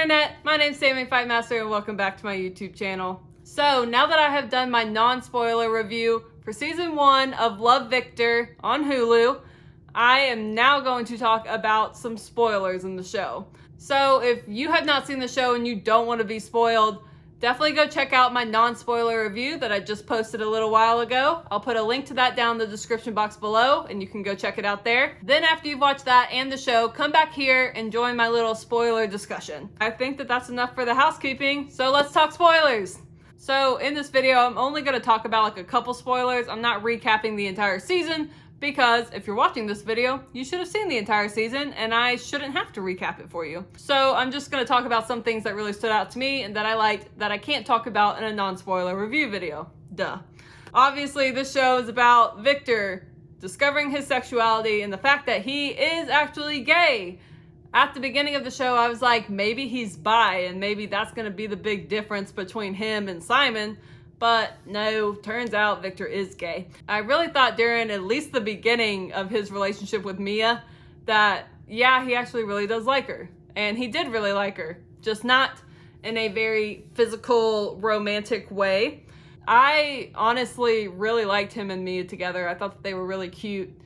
Internet, my name's Sammy Fightmaster and welcome back to my YouTube channel. So now that I have done my non-spoiler review for season 1 of Love, Victor on Hulu, I am now going to talk about some spoilers in the show. So if you have not seen the show and you don't want to be spoiled, definitely go check out my non-spoiler review that I just posted a little while ago. I'll put a link to that down in the description box below and you can go check it out there. Then after you've watched that and the show, come back here and join my little spoiler discussion. I think that that's enough for the housekeeping, so let's talk spoilers. So in this video, I'm only going to talk about like a couple spoilers. I'm not recapping the entire season, because if you're watching this video, you should have seen the entire season and I shouldn't have to recap it for you. So I'm just going to talk about some things that really stood out to me and that I liked that I can't talk about in a non-spoiler review video. Duh. Obviously, this show is about Victor discovering his sexuality and the fact that he is actually gay. At the beginning of the show, I was like, maybe he's bi and maybe that's going to be the big difference between him and Simon. But no, turns out Victor is gay. I really thought during at least the beginning of his relationship with Mia that, yeah, he actually really does like her. And he did really like her, just not in a very physical, romantic way. I honestly really liked him and Mia together. I thought that they were really cute.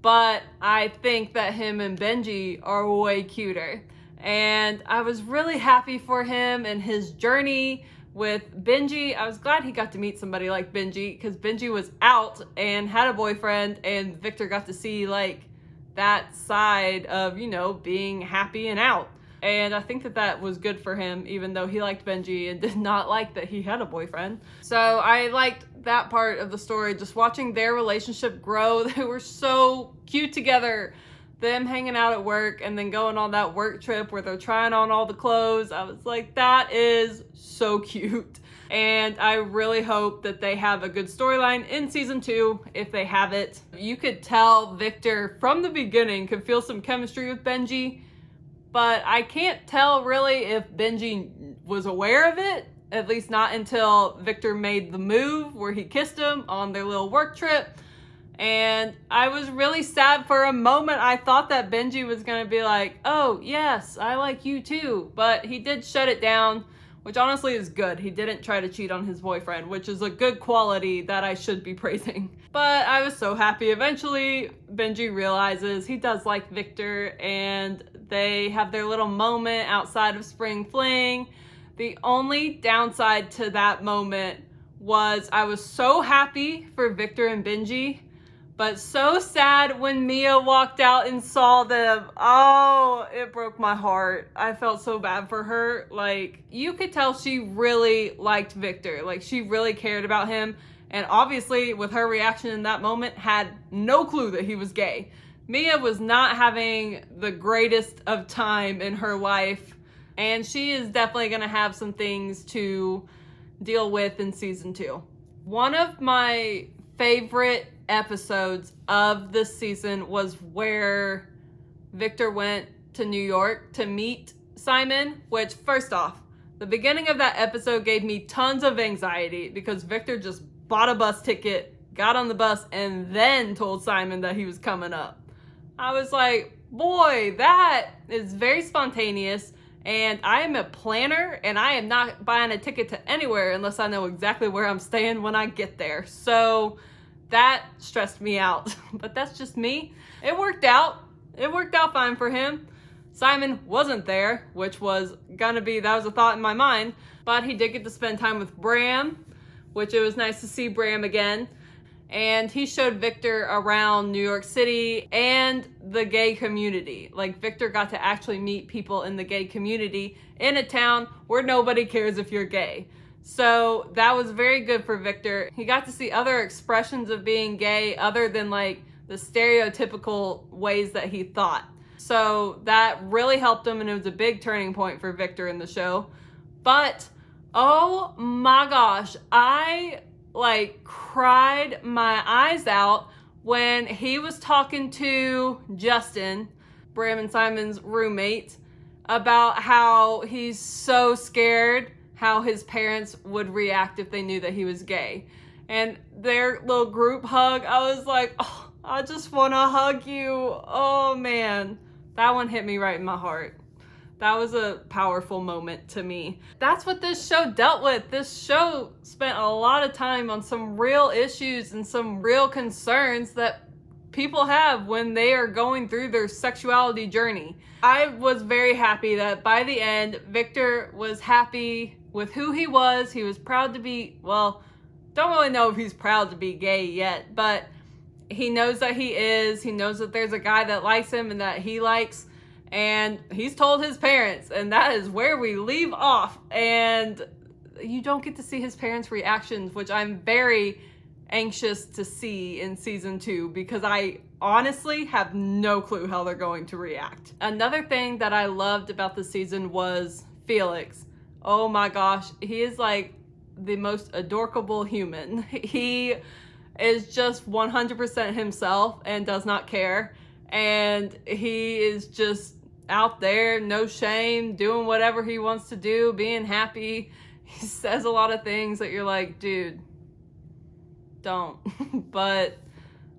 But I think that him and Benji are way cuter. And I was really happy for him and his journey with Benji. I was glad he got to meet somebody like Benji, because Benji was out and had a boyfriend and Victor got to see like that side of, you know, being happy and out. And I think that that was good for him, even though he liked Benji and did not like that he had a boyfriend. So I liked that part of the story, just watching their relationship grow. They were so cute together. Them hanging out at work and then going on that work trip where they're trying on all the clothes. I was like, that is so cute. And I really hope that they have a good storyline in season 2, if they have it. You could tell Victor from the beginning could feel some chemistry with Benji, but I can't tell really if Benji was aware of it, at least not until Victor made the move where he kissed him on their little work trip. And I was really sad for a moment. I thought that Benji was going to be like, oh, yes, I like you too. But he did shut it down, which honestly is good. He didn't try to cheat on his boyfriend, which is a good quality that I should be praising. But I was so happy. Eventually, Benji realizes he does like Victor, and they have their little moment outside of Spring Fling. The only downside to that moment was I was so happy for Victor and Benji, but so sad when Mia walked out and saw them. Oh, it broke my heart. I felt so bad for her. Like, you could tell she really liked Victor. Like, she really cared about him. And obviously, with her reaction in that moment, had no clue that he was gay. Mia was not having the greatest of time in her life. And she is definitely going to have some things to deal with in season 2. One of my favorite episodes of this season was where Victor went to New York to meet Simon, which, first off, the beginning of that episode gave me tons of anxiety because Victor just bought a bus ticket, got on the bus, and then told Simon that he was coming up. I was like, boy, that is very spontaneous, and I am a planner, and I am not buying a ticket to anywhere unless I know exactly where I'm staying when I get there. So that stressed me out, but that's just me. It worked out. It worked out fine for him. Simon wasn't there, which was gonna be, that was a thought in my mind, but he did get to spend time with Bram, which it was nice to see Bram again. And he showed Victor around New York City and the gay community. Like, Victor got to actually meet people in the gay community in a town where nobody cares if you're gay. So that was very good for Victor. He got to see other expressions of being gay other than like the stereotypical ways that he thought. So that really helped him, and it was a big turning point for Victor in the show. But oh my gosh, I like cried my eyes out when he was talking to Justin, Bram and Simon's roommate, about how he's so scared how his parents would react if they knew that he was gay. And their little group hug, I was like, oh, I just want to hug you. Oh man, that one hit me right in my heart. That was a powerful moment to me. That's what this show dealt with. This show spent a lot of time on some real issues and some real concerns that people have when they are going through their sexuality journey. I was very happy that by the end, Victor was happy with who he was. He was proud to be, well, don't really know if he's proud to be gay yet, but he knows that he is. He knows that there's a guy that likes him and that he likes. And he's told his parents, and that is where we leave off. And you don't get to see his parents' reactions, which I'm very anxious to see in season 2 because I honestly have no clue how they're going to react. Another thing that I loved about the season was Felix. Oh my gosh, he is like the most adorable human. He is just 100% himself and does not care. And he is just out there, no shame, doing whatever he wants to do, being happy. He says a lot of things that you're like, dude, don't. But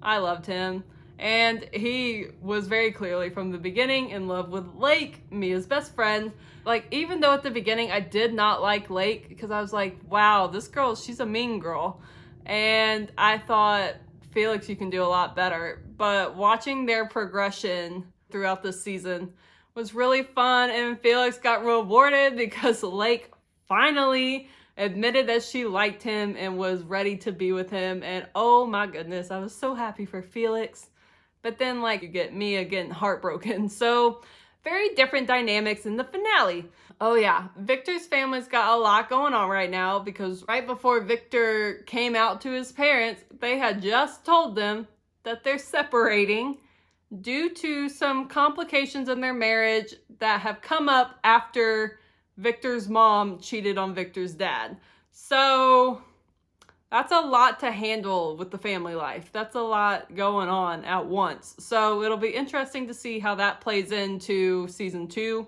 I loved him. And he was very clearly from the beginning in love with Lake, Mia's best friend. Like, even though at the beginning I did not like Lake because I was like, wow, this girl, she's a mean girl. And I thought, Felix, you can do a lot better. But watching their progression throughout the season was really fun, and Felix got rewarded because Lake finally admitted that she liked him and was ready to be with him. And oh my goodness, I was so happy for Felix. But then, like, you get Mia getting heartbroken. So very different dynamics in the finale. Oh yeah, Victor's family's got a lot going on right now because right before Victor came out to his parents, they had just told them that they're separating due to some complications in their marriage that have come up after Victor's mom cheated on Victor's dad. So that's a lot to handle with the family life. That's a lot going on at once. So it'll be interesting to see how that plays into season 2.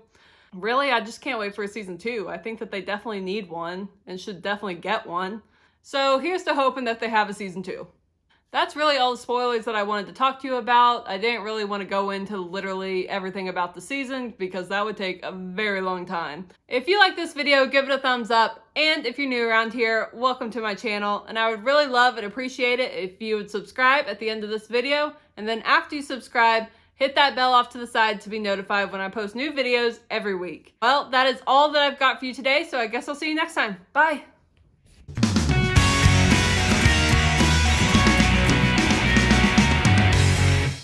Really, I just can't wait for season 2. I think that they definitely need one and should definitely get one. So here's to hoping that they have a season 2. That's really all the spoilers that I wanted to talk to you about. I didn't really want to go into literally everything about the season because that would take a very long time. If you like this video, give it a thumbs up. And if you're new around here, welcome to my channel. And I would really love and appreciate it if you would subscribe at the end of this video. And then after you subscribe, hit that bell off to the side to be notified when I post new videos every week. Well, that is all that I've got for you today. So I guess I'll see you next time. Bye.